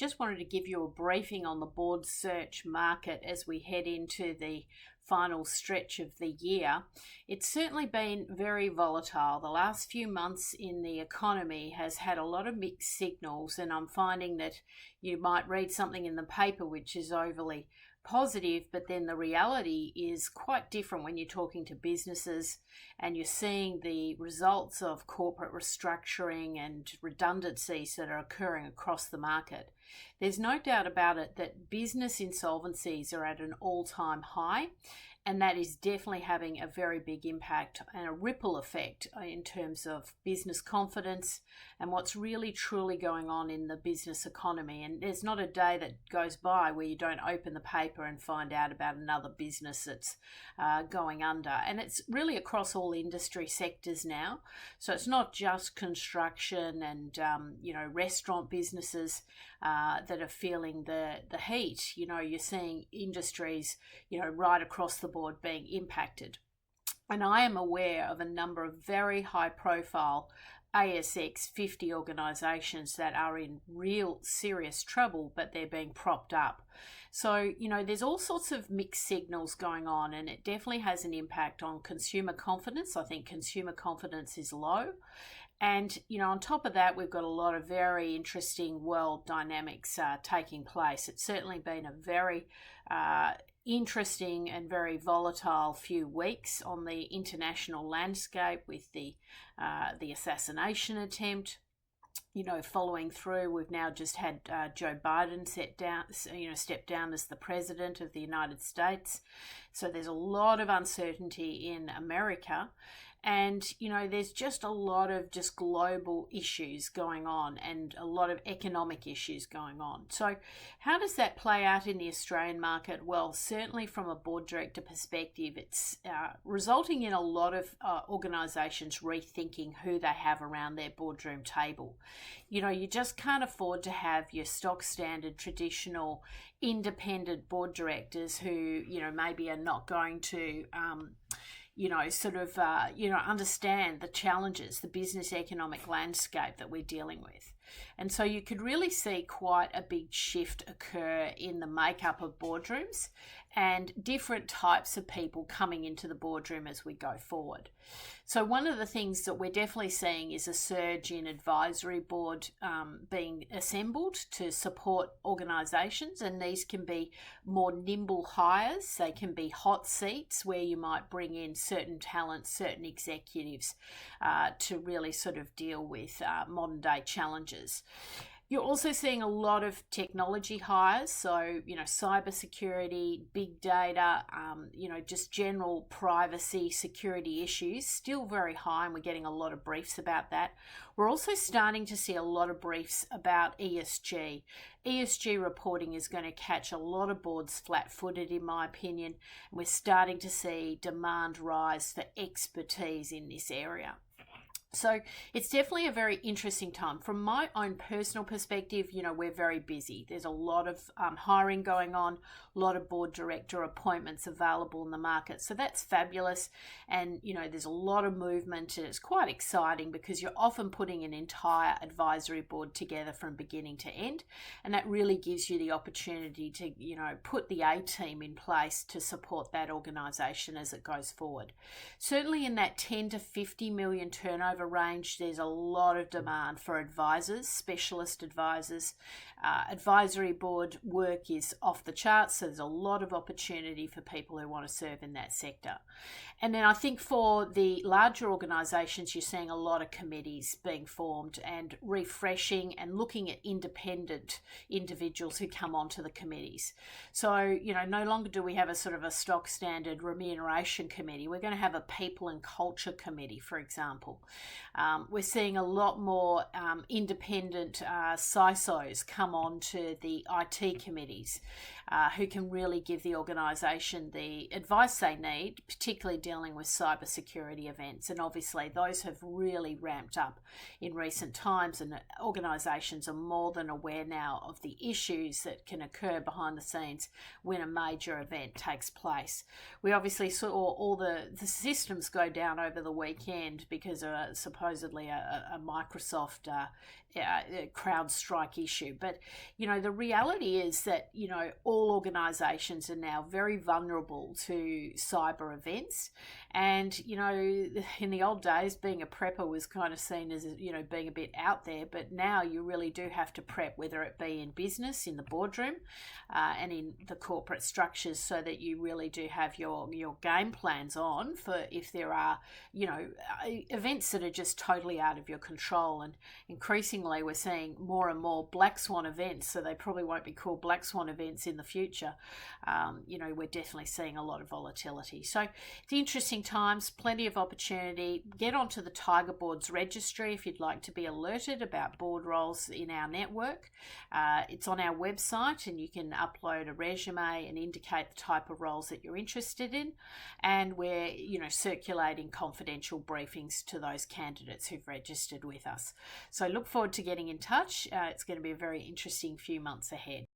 just wanted to give you a briefing on the board search market as we head into the final stretch of the year. It's certainly been very volatile. The last few months in the economy has had a lot of mixed signals, and I'm finding that you might read something in the paper which is overly positive, but then the reality is quite different when you're talking to businesses and you're seeing the results of corporate restructuring and redundancies that are occurring across the market. There's no doubt about it that business insolvencies are at an all-time high, and that is definitely having a very big impact and a ripple effect in terms of business confidence and what's really truly going on in the business economy. And there's not a day that goes by where you don't open the paper and find out about another business that's going under. And it's really across all industry sectors now. So it's not just construction and restaurant businesses that are feeling the heat. You're seeing industries right across the board being impacted. And I am aware of a number of very high profile ASX 50 organisations that are in real serious trouble, but they're being propped up. So, there's all sorts of mixed signals going on, and it definitely has an impact on consumer confidence. I think consumer confidence is low. And, on top of that, we've got a lot of very interesting world dynamics taking place. It's certainly been a very interesting and very volatile few weeks on the international landscape with the assassination attempt. Following through, we've now just had Joe Biden step down as the president of the United States. So there's a lot of uncertainty in America. And, there's just a lot of just global issues going on and a lot of economic issues going on. So how does that play out in the Australian market? Well, certainly from a board director perspective, it's resulting in a lot of organisations rethinking who they have around their boardroom table. You just can't afford to have your stock standard traditional independent board directors who, maybe are not going to understand the challenges, the business economic landscape that we're dealing with. And so you could really see quite a big shift occur in the makeup of boardrooms and different types of people coming into the boardroom as we go forward. So one of the things that we're definitely seeing is a surge in advisory board being assembled to support organisations, and these can be more nimble hires. They can be hot seats where you might bring in certain talents, certain executives to really sort of deal with modern day challenges. You're also seeing a lot of technology hires, so, cybersecurity, big data, just general privacy, security issues, still very high, and we're getting a lot of briefs about that. We're also starting to see a lot of briefs about ESG. ESG reporting is going to catch a lot of boards flat-footed, in my opinion, and we're starting to see demand rise for expertise in this area. So it's definitely a very interesting time. From my own personal perspective, we're very busy. There's a lot of hiring going on, a lot of board director appointments available in the market. So that's fabulous. And, there's a lot of movement, and it's quite exciting because you're often putting an entire advisory board together from beginning to end. And that really gives you the opportunity to, put the A team in place to support that organisation as it goes forward. Certainly in that 10 to 50 million turnover range, there's a lot of demand for advisors, specialist advisors. Advisory board work is off the charts, so there's a lot of opportunity for people who want to serve in that sector. And then I think for the larger organisations, you're seeing a lot of committees being formed and refreshing and looking at independent individuals who come onto the committees. So, no longer do we have a sort of a stock standard remuneration committee. We're going to have a people and culture committee, for example. We're seeing a lot more independent CISOs come on to the IT committees who can really give the organisation the advice they need, particularly dealing with cybersecurity events. And obviously those have really ramped up in recent times, and organisations are more than aware now of the issues that can occur behind the scenes when a major event takes place. We obviously saw all the systems go down over the weekend because supposedly a Microsoft CrowdStrike issue. But, the reality is that, all organizations are now very vulnerable to cyber events. And, in the old days, being a prepper was kind of seen as, being a bit out there. But now you really do have to prep, whether it be in business, in the boardroom, and in the corporate structures, so that you really do have your game plans on for if there are, events that are just totally out of your control. And increasingly, we're seeing more and more black swan events, so they probably won't be called black swan events in the future. We're definitely seeing a lot of volatility. So it's interesting times, plenty of opportunity. Get onto the Tiger Boards registry if you'd like to be alerted about board roles in our network. It's on our website, and you can upload a resume and indicate the type of roles that you're interested in. And we're, circulating confidential briefings to those candidates who've registered with us. So look forward to getting in touch. It's going to be a very interesting few months ahead.